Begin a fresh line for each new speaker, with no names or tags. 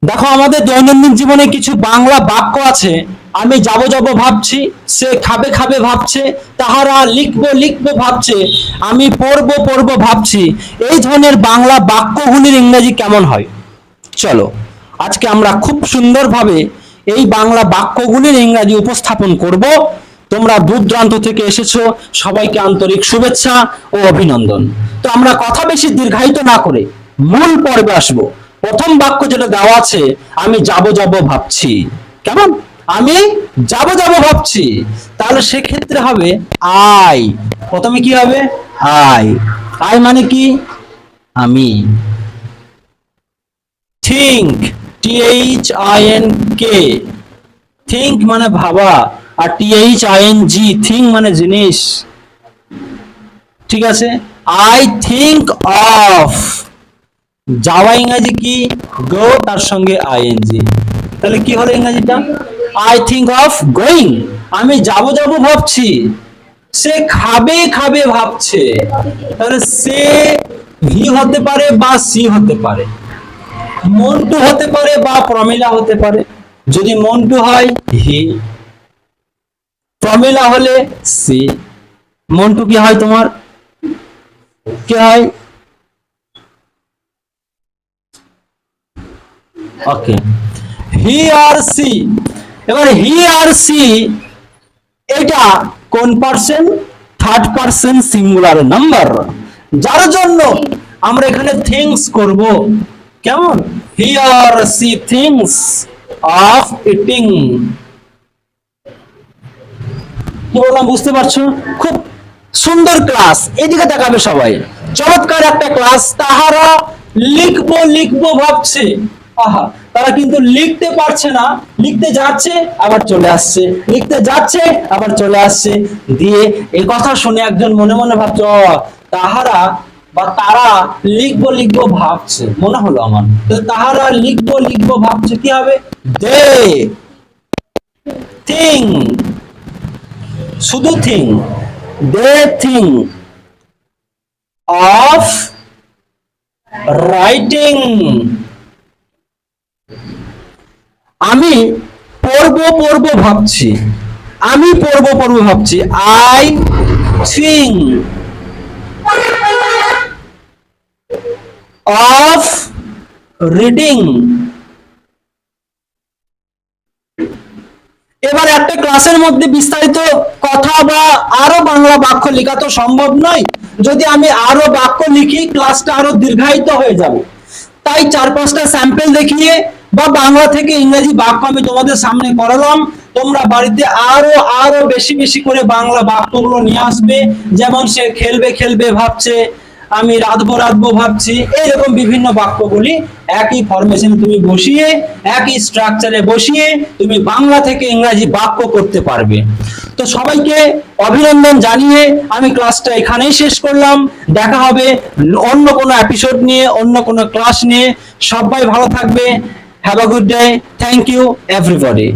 দেখো, আমাদের দৈনন্দিন জীবনে কিছু বাংলা বাক্য আছে। আমি যাব যাব ভাবছি, সে খাবে খাবে ভাবছে, তাহারা লিখবো লিখবো ভাবছে, আমি পড়বো পড়বো ভাবছি। এই ধরনের বাংলা বাক্যগুলির ইংরেজি কেমন হয়? চলো, আজকে আমরা খুব সুন্দরভাবে এই বাংলা বাক্যগুলির ইংরাজি উপস্থাপন করব। তোমরা দূর দূরান্ত থেকে এসেছো, সবাইকে আন্তরিক শুভেচ্ছা ও অভিনন্দন। তো আমরা কথা বেশি দীর্ঘায়িত না করে মূল পর্বে আসবো। প্রথম বাক্য যেটা দেওয়া আছে, আমি যাব যাব ভাবছি। কেমন? আমি যাব যাব ভাবছি। তাহলে সেক্ষেত্রে হবে আই। প্রথমে কি হবে? আই। আই মানে কি? আমি। থিঙ্ক, THINK, থিঙ্ক মানে ভাবা, আর THING, থিঙ্ক মানে জিনিস। ঠিক আছে? আই থিঙ্ক অফ, যাওয়া ইংরেজি কি? গো, তার সঙ্গে আইএনজি। তাহলে কি হলো ইংরেজিটা? আই থিঙ্ক অফ গোয়িং, আমি যাব যাব ভাবছি। সে খাবে খাবে ভাবছে। তাহলে সে হি হতে পারে বা সি হতে পারে, মন্টু হতে পারে বা প্রমিলা হতে পারে। যদি মন্টু হয় হি, প্রমিলা হলে সি। মন্টু কি হয় তোমার? কি হয়? ওকে, হি আর সি। এবার হি আর সি এটা কোন person? Third person singular number, যার জন্য আমরা এখানে থিংস করব। কেমন? হি আর সি থিংস অফ ইটিং। কি বললাম বুঝতে পারছো? খুব সুন্দর ক্লাস, এদিকে তাকাবে সবাই। চমৎকার একটা ক্লাস। তাহারা লিখবো লিখবো ভাবছে। আহা, তারা কিন্তু লিখতে পারছে না, লিখতে যাচ্ছে আবার চলে আসছে, লিখতে যাচ্ছে আবার চলে আসছে। দিয়ে এই কথা শুনে একজন মনে মনে ভাবছে, ও তাহারা বা তারা লিখবো লিখবো ভাবছে। মনে হলো আমার, তাহারা লিখবো লিখবো ভাবছে। কি হবে? দে থিঙ্ক, শুধু think, they think of writing. আমি পড়বো পড়বো ভাবছি, আমি পড়বো পড়বো ভাবছি। I think of reading. এবার একটা ক্লাসের মধ্যে বিস্তারিত কথা বা আরো বাংলা বাক্য লেখা তো সম্ভব নয়। যদি আমি আরো বাক্য লিখি, ক্লাসটা আরো দীর্ঘায়িত হয়ে যাবে। তাই 4-5টা স্যাম্পল দেখিয়ে বা বাংলা থেকে ইংরেজি বাক্য আমি তোমাদের সামনে করালাম। তোমরা বাড়িতে আরো আরো বেশি বেশি করে বাংলা বাক্যগুলো নিয়ে আসবে। যেমন সে খেলবে খেলবে ভাবছে, আমি রাঁধবো রাঁধবো ভাবছি। এইরকম বিভিন্ন বাক্যগুলি একই ফরমেশনে তুমি বসিয়ে, একই স্ট্রাকচারে বসিয়ে তুমি বাংলা থেকে ইংরেজি বাক্য করতে পারবে। তো সবাইকে অভিনন্দন জানিয়ে আমি ক্লাসটা এখানেই শেষ করলাম। দেখা হবে অন্য কোনো এপিসোড নিয়ে, অন্য কোনো ক্লাস নিয়ে। সবাই ভালো থাকবে। Have a good day. Thank you everybody.